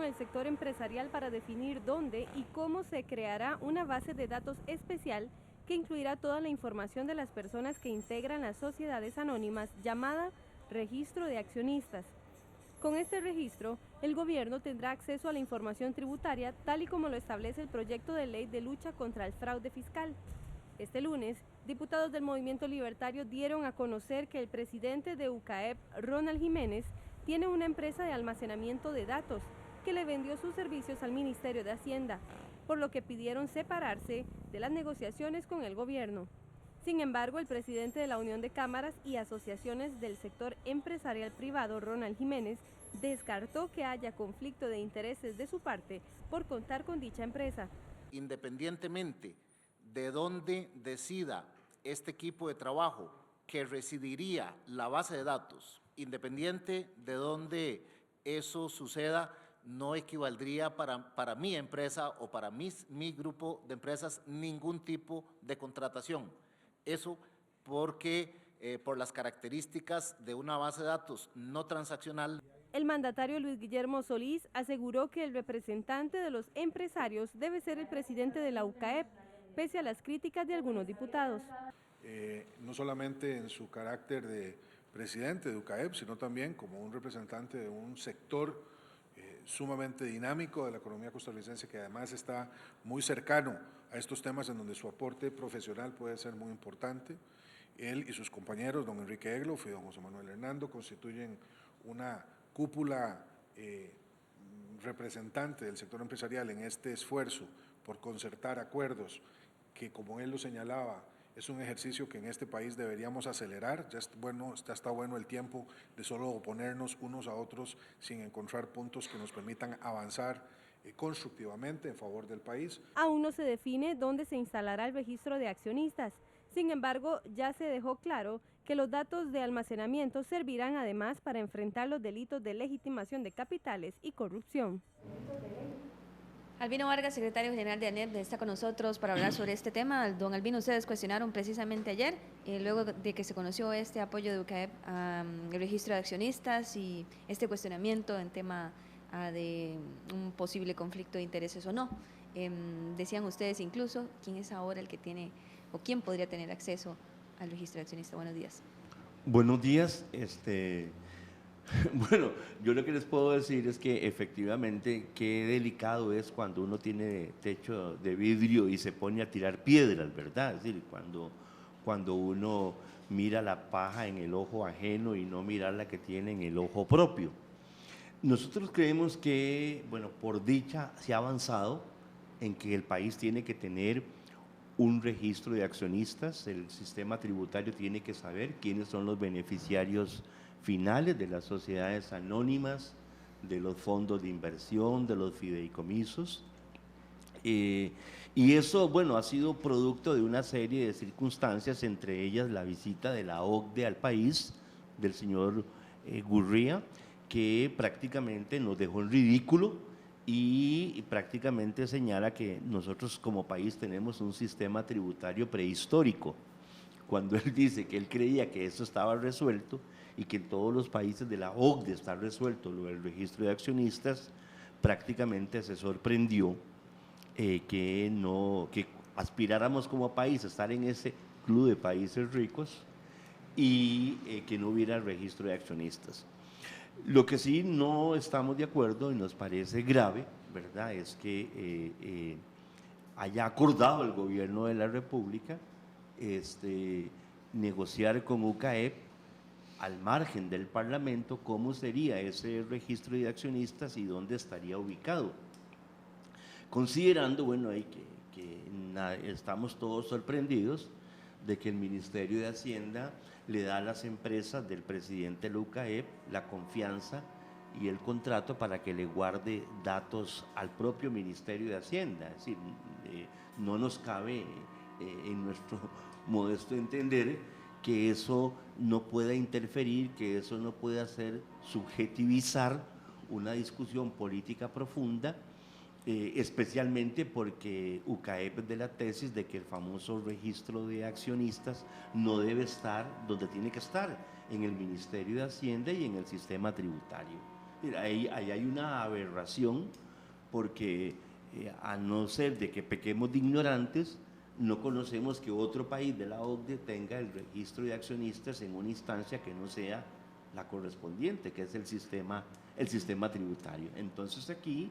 el sector empresarial para definir dónde y cómo se creará una base de datos especial que incluirá toda la información de las personas que integran las sociedades anónimas llamada Registro de Accionistas. Con este registro, el gobierno tendrá acceso a la información tributaria tal y como lo establece el proyecto de ley de lucha contra el fraude fiscal. Este lunes, diputados del Movimiento Libertario dieron a conocer que el presidente de UCAEP, Ronald Jiménez, tiene una empresa de almacenamiento de datos que le vendió sus servicios al Ministerio de Hacienda, por lo que pidieron separarse de las negociaciones con el gobierno. Sin embargo, el presidente de la Unión de Cámaras y Asociaciones del Sector Empresarial Privado, Ronald Jiménez, descartó que haya conflicto de intereses de su parte por contar con dicha empresa. Independientemente de dónde decida este equipo de trabajo que residiría la base de datos, independiente de dónde eso suceda, no equivaldría para mi empresa o para mi grupo de empresas ningún tipo de contratación. Eso porque por las características de una base de datos no transaccional. El mandatario Luis Guillermo Solís aseguró que el representante de los empresarios debe ser el presidente de la UCAEP, pese a las críticas de algunos diputados. No solamente en su carácter de presidente de UCAEP, sino también como un representante de un sector sumamente dinámico de la economía costarricense, que además está muy cercano a estos temas en donde su aporte profesional puede ser muy importante. Él y sus compañeros, don Enrique Egloff y don José Manuel Hernando, constituyen una cúpula representante del sector empresarial en este esfuerzo por concertar acuerdos que, como él lo señalaba, es un ejercicio que en este país deberíamos acelerar. Ya está bueno el tiempo de solo oponernos unos a otros sin encontrar puntos que nos permitan avanzar constructivamente en favor del país. Aún no se define dónde se instalará el registro de accionistas. Sin embargo, ya se dejó claro que los datos de almacenamiento servirán además para enfrentar los delitos de legitimación de capitales y corrupción. Albino Vargas, secretario general de ANEP, está con nosotros para hablar sobre este tema. Don Albino, ustedes cuestionaron precisamente ayer, luego de que se conoció este apoyo de UCAEP al registro de accionistas y este cuestionamiento en tema de un posible conflicto de intereses o no. Decían ustedes incluso quién es ahora el que tiene o quién podría tener acceso al registro de accionistas. Buenos días. Buenos días. Bueno, yo lo que les puedo decir es que efectivamente qué delicado es cuando uno tiene techo de vidrio y se pone a tirar piedras, ¿verdad? Es decir, cuando uno mira la paja en el ojo ajeno y no mirar la que tiene en el ojo propio. Nosotros creemos que, bueno, por dicha se ha avanzado en que el país tiene que tener un registro de accionistas, el sistema tributario tiene que saber quiénes son los beneficiarios finales de las sociedades anónimas, de los fondos de inversión, de los fideicomisos. Y eso, bueno, ha sido producto de una serie de circunstancias, entre ellas la visita de la OCDE al país, del señor Gurría, que prácticamente nos dejó en ridículo y prácticamente señala que nosotros como país tenemos un sistema tributario prehistórico, cuando él dice que él creía que eso estaba resuelto y que en todos los países de la OCDE está resuelto lo del registro de accionistas, prácticamente se sorprendió que aspiráramos como país a estar en ese club de países ricos y que no hubiera registro de accionistas. Lo que sí no estamos de acuerdo y nos parece grave, ¿verdad?, es que haya acordado el gobierno de la República negociar con UCAEP al margen del Parlamento cómo sería ese registro de accionistas y dónde estaría ubicado. Considerando, bueno, estamos todos sorprendidos de que el Ministerio de Hacienda le da a las empresas del presidente de la UCAEP la confianza y el contrato para que le guarde datos al propio Ministerio de Hacienda. Es decir, no nos cabe en nuestro modesto entender que eso no pueda interferir, que eso no pueda hacer subjetivizar una discusión política profunda, especialmente porque UCAEP es de la tesis de que el famoso registro de accionistas no debe estar donde tiene que estar, en el Ministerio de Hacienda y en el sistema tributario. Mira, ahí hay una aberración porque a no ser de que pequemos de ignorantes, no conocemos que otro país de la OCDE tenga el registro de accionistas en una instancia que no sea la correspondiente, que es el sistema tributario. Entonces aquí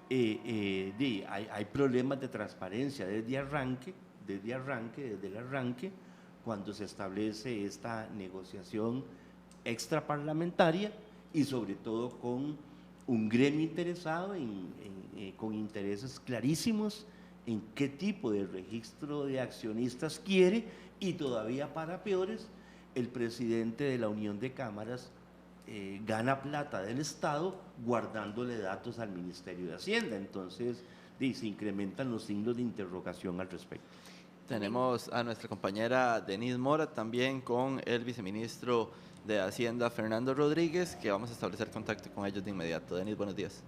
hay problemas de transparencia desde el arranque, cuando se establece esta negociación extraparlamentaria y sobre todo con un gremio interesado con intereses clarísimos en qué tipo de registro de accionistas quiere, y todavía para peores, el presidente de la Unión de Cámaras gana plata del Estado guardándole datos al Ministerio de Hacienda. Entonces se incrementan los signos de interrogación al respecto. Tenemos a nuestra compañera Denise Mora también con el viceministro de Hacienda Fernando Rodríguez, que vamos a establecer contacto con ellos de inmediato. Denise, buenos días.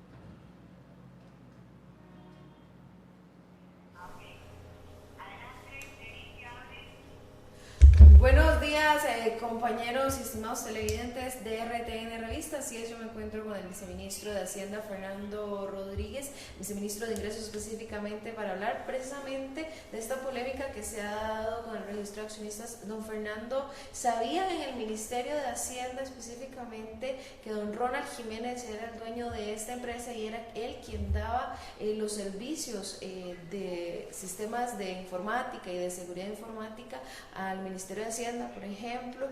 Buenos días, compañeros y estimados televidentes de RTN Revista. Así es, yo me encuentro con el viceministro de Hacienda, Fernando Rodríguez, viceministro de Ingresos específicamente, para hablar precisamente de esta polémica que se ha dado con el registro de accionistas. Don Fernando, ¿sabían en el Ministerio de Hacienda específicamente que don Ronald Jiménez era el dueño de esta empresa y era él quien daba los servicios de sistemas de informática y de seguridad informática al Ministerio de Hacienda, por ejemplo,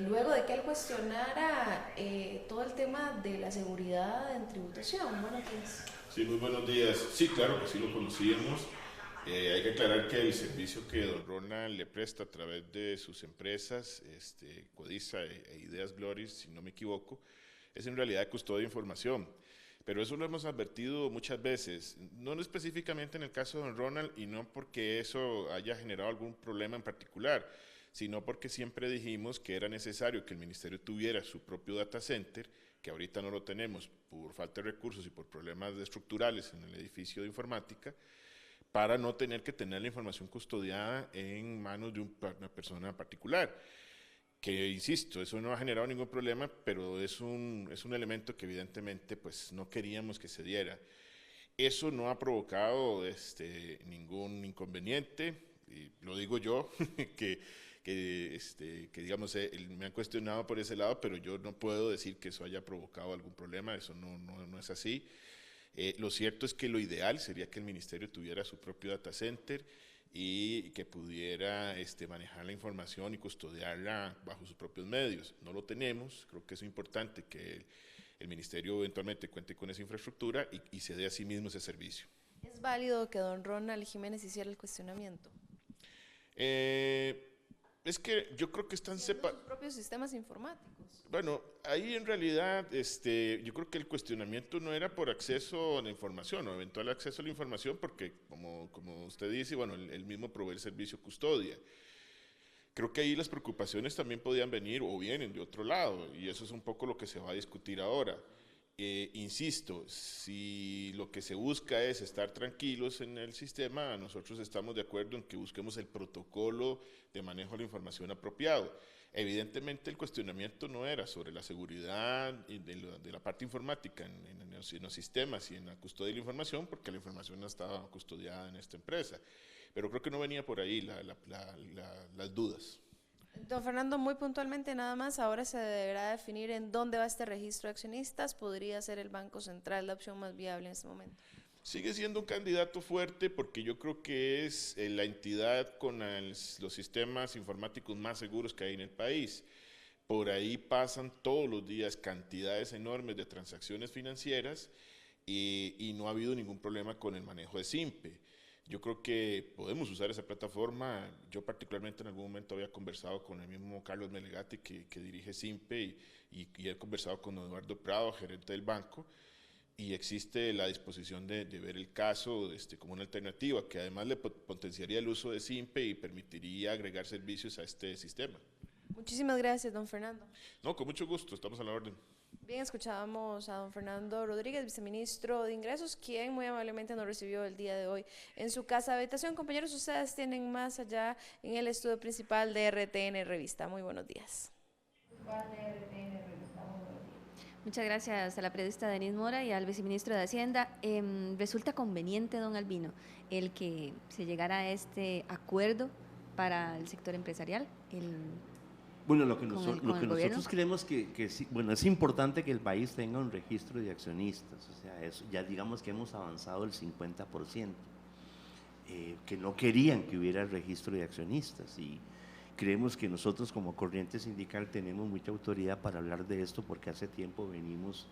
luego de que él cuestionara todo el tema de la seguridad en tributación? Buenos días. Sí, muy buenos días. Sí, claro que sí lo conocíamos. Hay que aclarar que el servicio que don Ronald le presta a través de sus empresas, Codiza e Ideas Gloris, si no me equivoco, es en realidad custodia de información. Pero eso lo hemos advertido muchas veces, no específicamente en el caso de don Ronald, y no porque eso haya generado algún problema en particular, sino porque siempre dijimos que era necesario que el ministerio tuviera su propio data center, que ahorita no lo tenemos por falta de recursos y por problemas estructurales en el edificio de informática, para no tener que tener la información custodiada en manos de una persona particular. Que, insisto, eso no ha generado ningún problema, pero es un elemento que evidentemente pues, no queríamos que se diera. Eso no ha provocado ningún inconveniente, y lo digo yo, que digamos, me han cuestionado por ese lado, pero yo no puedo decir que eso haya provocado algún problema, eso no es así. Lo cierto es que lo ideal sería que el ministerio tuviera su propio data center y que pudiera manejar la información y custodiarla bajo sus propios medios. No lo tenemos, creo que es importante que el ministerio eventualmente cuente con esa infraestructura y se dé a sí mismo ese servicio. ¿Es válido que don Ronald Jiménez hiciera el cuestionamiento? Es que yo creo que están separados. Sus propios sistemas informáticos. Bueno, ahí en realidad yo creo que el cuestionamiento no era por acceso a la información o eventual acceso a la información, porque como usted dice, bueno, él mismo provee el servicio custodia. Creo que ahí las preocupaciones también podían venir o vienen de otro lado, y eso es un poco lo que se va a discutir ahora. Insisto, si lo que se busca es estar tranquilos en el sistema, nosotros estamos de acuerdo en que busquemos el protocolo de manejo de la información apropiado. Evidentemente el cuestionamiento no era sobre la seguridad de la parte informática en los sistemas y en la custodia de la información, porque la información no estaba custodiada en esta empresa. Pero creo que no venía por ahí las dudas. Don Fernando, muy puntualmente nada más, ahora se deberá definir en dónde va este registro de accionistas. ¿Podría ser el Banco Central la opción más viable en este momento? Sigue siendo un candidato fuerte porque yo creo que es la entidad con los sistemas informáticos más seguros que hay en el país. Por ahí pasan todos los días cantidades enormes de transacciones financieras y no ha habido ningún problema con el manejo de SIMPE. Yo creo que podemos usar esa plataforma. Yo particularmente en algún momento había conversado con el mismo Carlos Melegati que dirige SIMPE y he conversado con Eduardo Prado, gerente del banco, y existe la disposición de ver el caso como una alternativa que además le potenciaría el uso de SIMPE y permitiría agregar servicios a este sistema. Muchísimas gracias, don Fernando. No, con mucho gusto, estamos a la orden. Bien, escuchábamos a don Fernando Rodríguez, viceministro de Ingresos, quien muy amablemente nos recibió el día de hoy en su casa de habitación. Compañeros, ustedes tienen más allá en el estudio principal de RTN Revista. Muy buenos días. Muchas gracias a la periodista Denise Mora y al viceministro de Hacienda. ¿Resulta conveniente, don Albino, el que se llegara a este acuerdo para el sector empresarial? Bueno, lo que, con nosotros creemos que sí, bueno, es importante que el país tenga un registro de accionistas, o sea, eso, ya digamos que hemos avanzado el 50%, que no querían que hubiera el registro de accionistas, y creemos que nosotros como corriente sindical tenemos mucha autoridad para hablar de esto porque hace tiempo venimos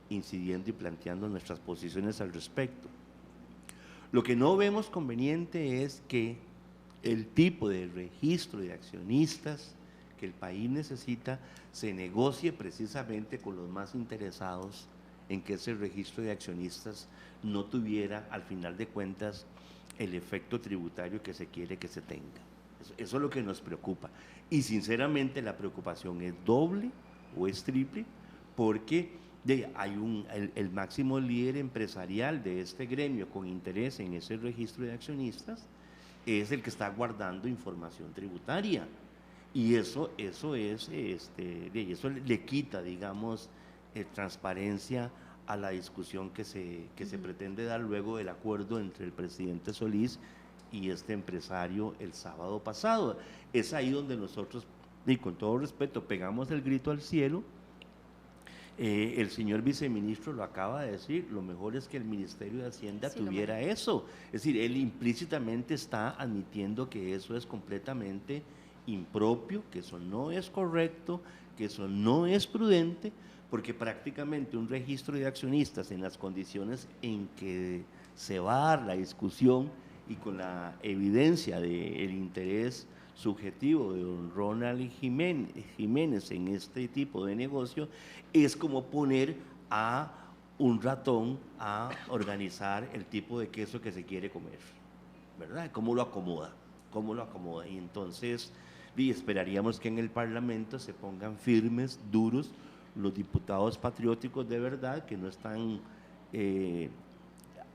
incidiendo y planteando nuestras posiciones al respecto. Lo que no vemos conveniente es que el tipo de registro de accionistas que el país necesita se negocie precisamente con los más interesados en que ese registro de accionistas no tuviera, al final de cuentas, el efecto tributario que se quiere que se tenga. Eso es lo que nos preocupa. Y sinceramente la preocupación es doble o es triple, porque hay el máximo líder empresarial de este gremio con interés en ese registro de accionistas es el que está guardando información tributaria. Y eso le quita, digamos, transparencia a la discusión que se pretende dar luego del acuerdo entre el presidente Solís y este empresario el sábado pasado. Es ahí donde nosotros, y con todo respeto, pegamos el grito al cielo. El señor viceministro lo acaba de decir, lo mejor es que el Ministerio de Hacienda tuviera eso. Es decir, él implícitamente está admitiendo que eso es completamente impropio, que eso no es correcto, que eso no es prudente, porque prácticamente un registro de accionistas en las condiciones en que se va a dar la discusión y con la evidencia del interés subjetivo de don Ronald Jiménez en este tipo de negocio, es como poner a un ratón a organizar el tipo de queso que se quiere comer, ¿verdad? ¿Cómo lo acomoda? Y entonces esperaríamos que en el Parlamento se pongan firmes, duros, los diputados patrióticos de verdad, que no están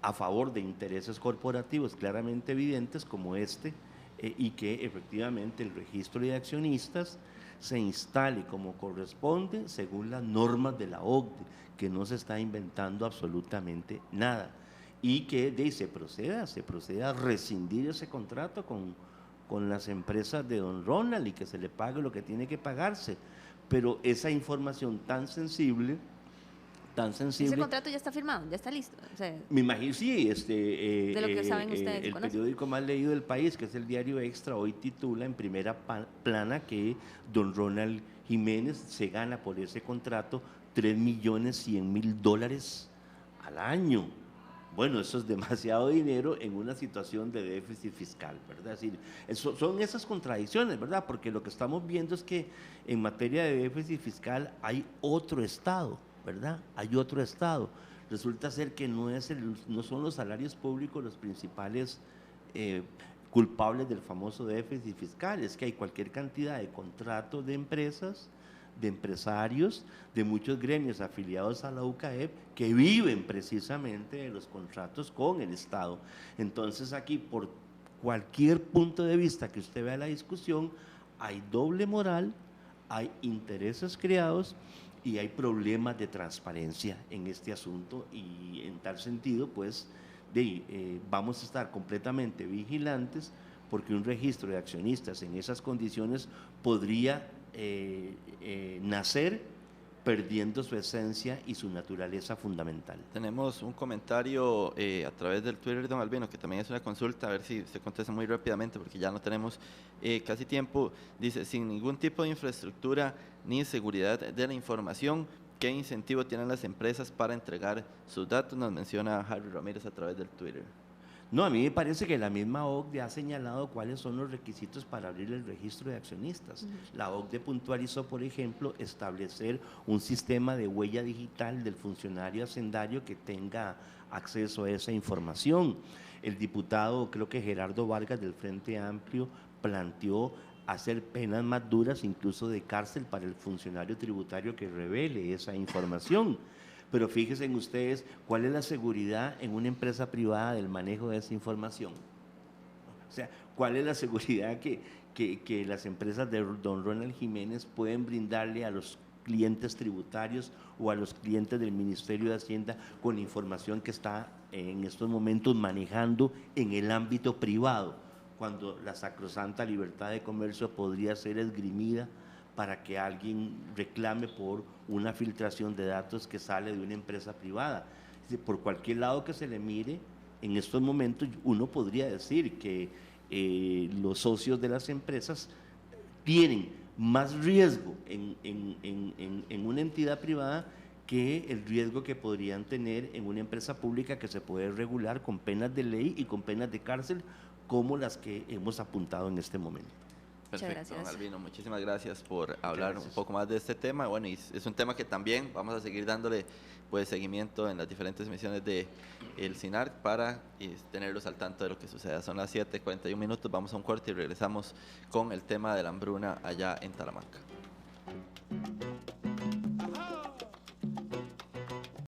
a favor de intereses corporativos claramente evidentes como este, y que efectivamente el registro de accionistas se instale como corresponde según las normas de la OCDE, que no se está inventando absolutamente nada, y que se proceda a rescindir ese contrato con las empresas de don Ronald y que se le pague lo que tiene que pagarse. Pero esa información tan sensible. ¿Ese contrato ya está firmado? ¿Ya está listo? O sea, me imagino, sí. De lo que saben ustedes. El periódico más leído del país, que es el Diario Extra, hoy titula en primera plana que don Ronald Jiménez se gana por ese contrato $3.100.000 al año. Bueno, eso es demasiado dinero en una situación de déficit fiscal, ¿verdad? Es decir, son esas contradicciones, ¿verdad? Porque lo que estamos viendo es que en materia de déficit fiscal hay otro Estado, ¿verdad? Hay otro Estado. Resulta ser que no son los salarios públicos los principales culpables del famoso déficit fiscal, es que hay cualquier cantidad de contratos de empresas, de empresarios, de muchos gremios afiliados a la UCAEP que viven precisamente de los contratos con el Estado. Entonces aquí, por cualquier punto de vista que usted vea la discusión, hay doble moral, hay intereses creados y hay problemas de transparencia en este asunto, y en tal sentido pues vamos a estar completamente vigilantes, porque un registro de accionistas en esas condiciones podría nacer perdiendo su esencia y su naturaleza fundamental. Tenemos un comentario a través del Twitter de don Albino, que también es una consulta, a ver si se contesta muy rápidamente porque ya no tenemos casi tiempo. Dice, sin ningún tipo de infraestructura ni seguridad de la información, ¿qué incentivo tienen las empresas para entregar sus datos? Nos menciona Harry Ramírez a través del Twitter. No, a mí me parece que la misma OCDE ha señalado cuáles son los requisitos para abrir el registro de accionistas. La OCDE puntualizó, por ejemplo, establecer un sistema de huella digital del funcionario hacendario que tenga acceso a esa información. El diputado, creo que Gerardo Vargas del Frente Amplio, planteó hacer penas más duras, incluso de cárcel, para el funcionario tributario que revele esa información. Pero fíjense en ustedes, ¿cuál es la seguridad en una empresa privada del manejo de esa información? O sea, ¿cuál es la seguridad que las empresas de don Ronald Jiménez pueden brindarle a los clientes tributarios o a los clientes del Ministerio de Hacienda con la información que está en estos momentos manejando en el ámbito privado, cuando la sacrosanta libertad de comercio podría ser esgrimida para que alguien reclame por una filtración de datos que sale de una empresa privada. Es decir, por cualquier lado que se le mire, en estos momentos uno podría decir que los socios de las empresas tienen más riesgo en una entidad privada que el riesgo que podrían tener en una empresa pública que se puede regular con penas de ley y con penas de cárcel como las que hemos apuntado en este momento. Perfecto, gracias. don Albino, muchísimas gracias por hablar un poco más de este tema. Bueno, y es un tema que también vamos a seguir dándole pues seguimiento en las diferentes misiones de el SINARC para tenerlos al tanto de lo que suceda. Son las 7:41 minutos, vamos a un corte y regresamos con el tema de la hambruna allá en Talamanca.